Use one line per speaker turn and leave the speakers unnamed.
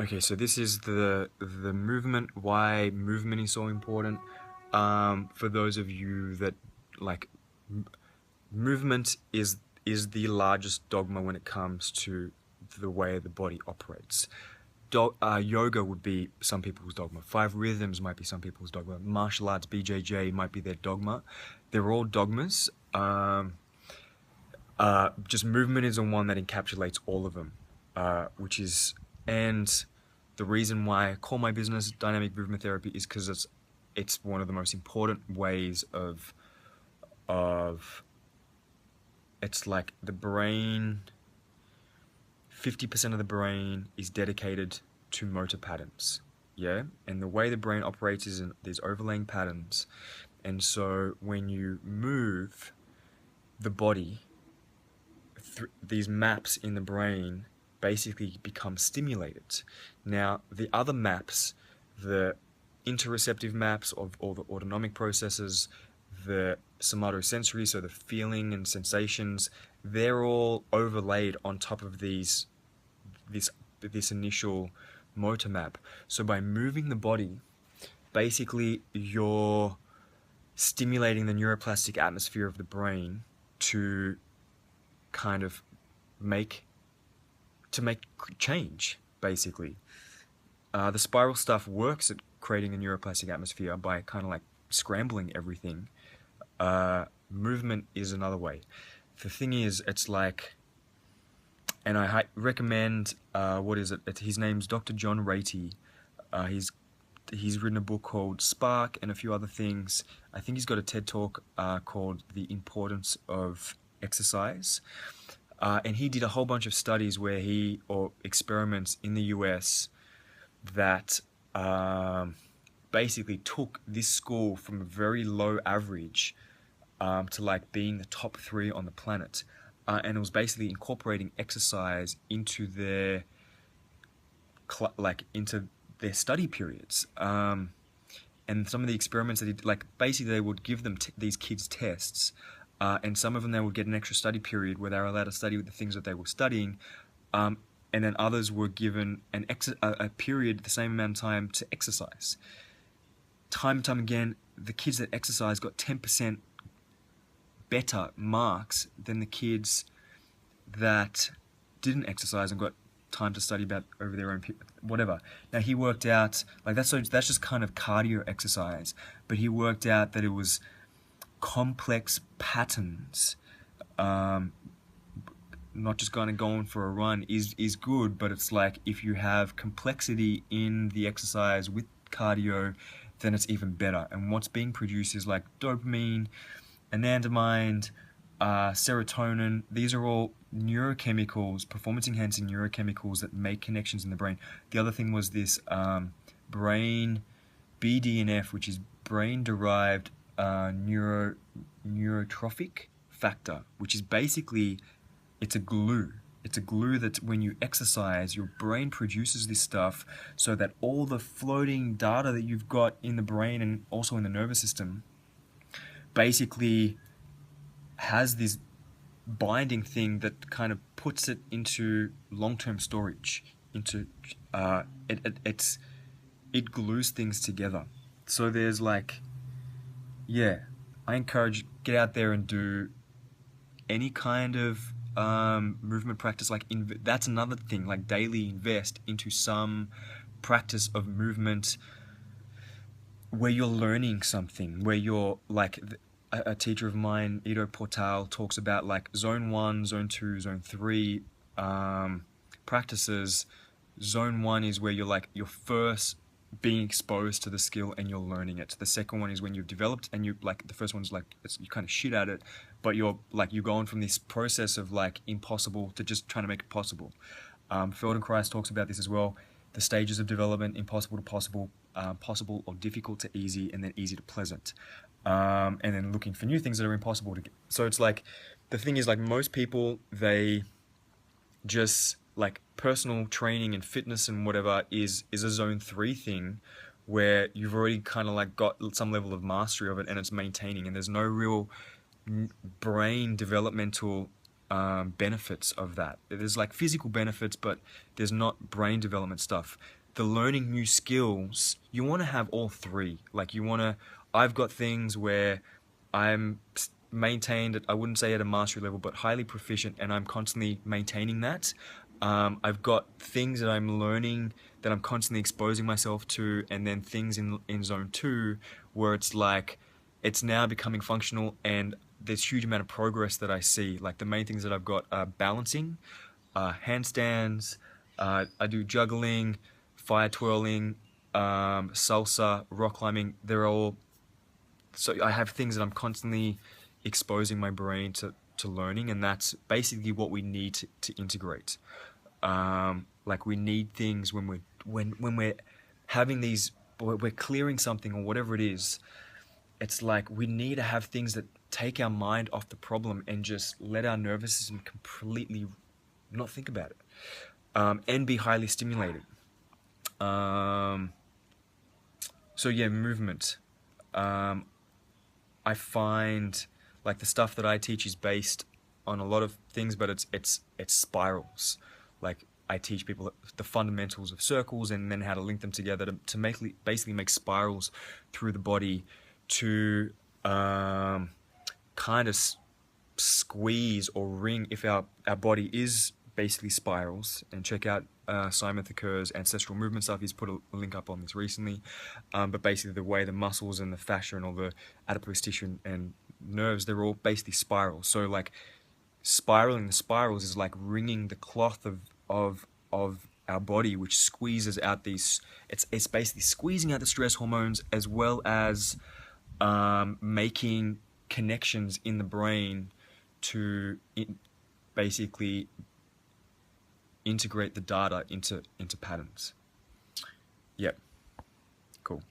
Okay, so this is the movement. Why movement is so important. For those of you that like m- movement is the largest dogma when it comes to the way the body operates. Yoga would be some people's dogma. Five rhythms might be some people's dogma. Martial arts, BJJ might be their dogma. They're all dogmas. Just movement is the one that encapsulates all of them, which is and the reason why I call my business dynamic movement therapy is because it's one of the most important ways of it's like the brain. 50% of the brain is dedicated to motor patterns. Yeah, and the way the brain operates is in these overlaying patterns, and so when you move the body, these maps in the brain basically become stimulated. Now, the other maps, the interoceptive maps of all the autonomic processes, the somatosensory, so the feeling and sensations, they're all overlaid on top of this this initial motor map. So by moving the body, basically you're stimulating the neuroplastic atmosphere of the brain to kind of make make change, basically. The spiral stuff works at creating a neuroplastic atmosphere by kind of like scrambling everything. Movement is another way. The thing is, it's like, and I recommend, what is it? His name's Dr. John Ratey. He's written a book called Spark and a few other things. I think he's got a TED Talk called The Importance of Exercise. And he did a whole bunch of studies or experiments in the US that basically took this school from a very low average to like being the top three on the planet. And it was basically incorporating exercise into into their study periods. And some of the experiments that he did, like basically they would give them these kids tests, and some of them they would get an extra study period where they were allowed to study with the things that they were studying, and then others were given a period the same amount of time to exercise. Time and time again, the kids that exercised got 10% better marks than the kids that didn't exercise and got time to study about over their own whatever. Now he worked out like that's just kind of cardio exercise, but he worked out that it was complex patterns. Not just kind of going for a run is good, but it's like if you have complexity in the exercise with cardio, then it's even better. And what's being produced is like dopamine, anandamide, serotonin. These are all neurochemicals, performance-enhancing neurochemicals that make connections in the brain. The other thing was this brain BDNF, which is brain-derived neurotrophic factor, which is basically it's a glue. It's a glue that when you exercise, your brain produces this stuff so that all the floating data that you've got in the brain and also in the nervous system basically has this binding thing that kind of puts it into long-term storage. Into it glues things together. So there's like, yeah, I encourage get out there and do any kind of movement practice. Like that's another thing. Like daily invest into some practice of movement where you're learning something, where you're like a teacher of mine, Ido Portal, talks about like zone 1, zone 2, zone 3 practices. Zone 1 is where you're first being exposed to the skill and you're learning it. The second one is when you've developed and you like the first one's like you kind of shit at it, but you're going from this process of like impossible to just trying to make it possible. Feldenkrais talks about this as well. The stages of development: impossible to possible, possible or difficult to easy, and then easy to pleasant. And then looking for new things that are impossible to get. So it's like the thing is like most people they just like personal training and fitness and whatever is a zone 3 thing where you've already kind of like got some level of mastery of it and it's maintaining and there's no real brain developmental benefits of that. There's like physical benefits, but there's not brain development stuff. The learning new skills, you want to have all three. Like you want to, I've got things where I'm maintained, I wouldn't say at a mastery level, but highly proficient, and I'm constantly maintaining that. I've got things that I'm learning that I'm constantly exposing myself to, and then things in zone two where it's like it's now becoming functional, and there's huge amount of progress that I see. Like the main things that I've got are balancing, handstands, I do juggling, fire twirling, salsa, rock climbing. They're all, so I have things that I'm constantly exposing my brain to learning, and that's basically what we need to integrate. Like we need things when we're having these, we're clearing something or whatever it is. It's like we need to have things that take our mind off the problem and just let our nervous system completely not think about it, and be highly stimulated. Um, so yeah, movement. Um, I find like the stuff that I teach is based on a lot of things, but it's spirals. Like I teach people the fundamentals of circles and then how to link them together to basically make spirals through the body to kind of squeeze or ring if our body is basically spirals. And check out Simon Thakur's ancestral movement stuff. He's put a link up on this recently. But basically the way the muscles and the fascia and all the adipose tissue and nerves, they're all basically spirals. So like spiraling the spirals is like wringing the cloth of our body, which squeezes out these, it's basically squeezing out the stress hormones, as well as making connections in the brain to basically integrate the data into patterns. Yep, cool.